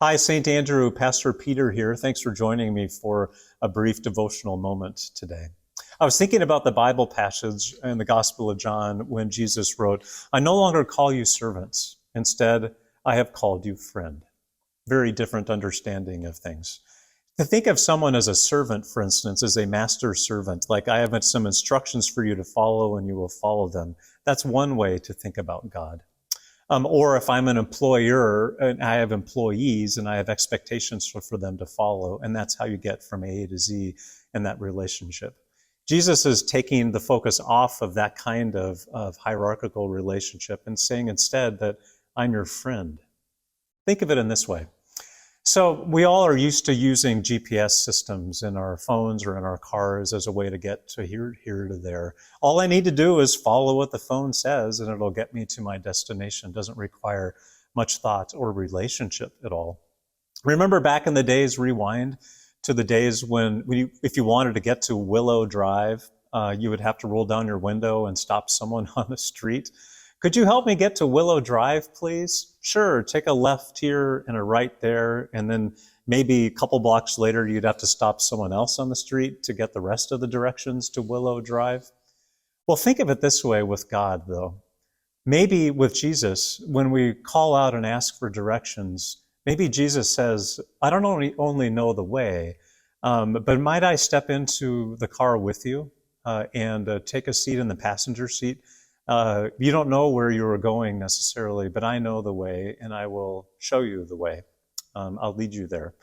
Hi, St. Andrew, Pastor Peter here. Thanks for joining me for a brief devotional moment today. I was thinking about the Bible passage in the Gospel of John when Jesus wrote, "I no longer call you servants. Instead, I have called you friend." Very different understanding of things. To think of someone as a servant, for instance, as a master servant, like I have some instructions for you to follow and you will follow them, that's one way to think about God. Or if I'm an employer and I have employees and I have expectations for them to follow, and that's how you get from A to Z in that relationship. Jesus is taking the focus off of that kind of hierarchical relationship and saying instead that I'm your friend. Think of it in this way. So we all are used to using GPS systems in our phones or in our cars as a way to get to here to there. All I need to do is follow what the phone says and it'll get me to my destination. It doesn't require much thought or relationship at all. Remember back in the days, rewind to the days when if you wanted to get to Willow Drive, you would have to roll down your window and stop someone on the street. Could you help me get to Willow Drive, please? Sure, take a left here and a right there, and then maybe a couple blocks later, you'd have to stop someone else on the street to get the rest of the directions to Willow Drive. Well, think of it this way with God, though. Maybe with Jesus, when we call out and ask for directions, maybe Jesus says, I don't only know the way, but might I step into the car with you and take a seat in the passenger seat? You don't know where you are going necessarily, but I know the way and I will show you the way. I'll lead you there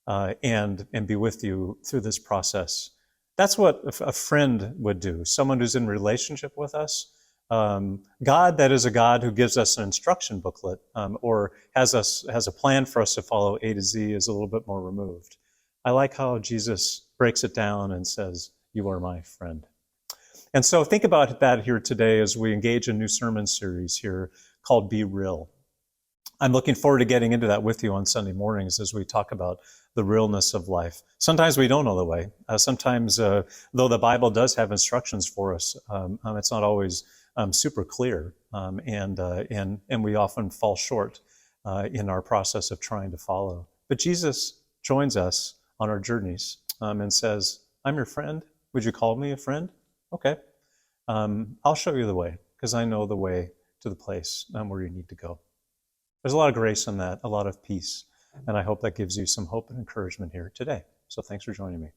and be with you through this process. That's what a friend would do, someone who's in relationship with us. God, that is a God who gives us an instruction booklet or has a plan for us to follow A to Z, is a little bit more removed. I like how Jesus breaks it down and says, you are my friend. And so think about that here today as we engage a new sermon series here called Be Real. I'm looking forward to getting into that with you on Sunday mornings as we talk about the realness of life. Sometimes we don't know the way. Sometimes, though the Bible does have instructions for us, it's not always super clear, and we often fall short in our process of trying to follow. But Jesus joins us on our journeys and says, I'm your friend. Would you call me a friend? Okay. I'll show you the way because I know the way to the place where you need to go. There's a lot of grace in that, a lot of peace, and I hope that gives you some hope and encouragement here today. So thanks for joining me.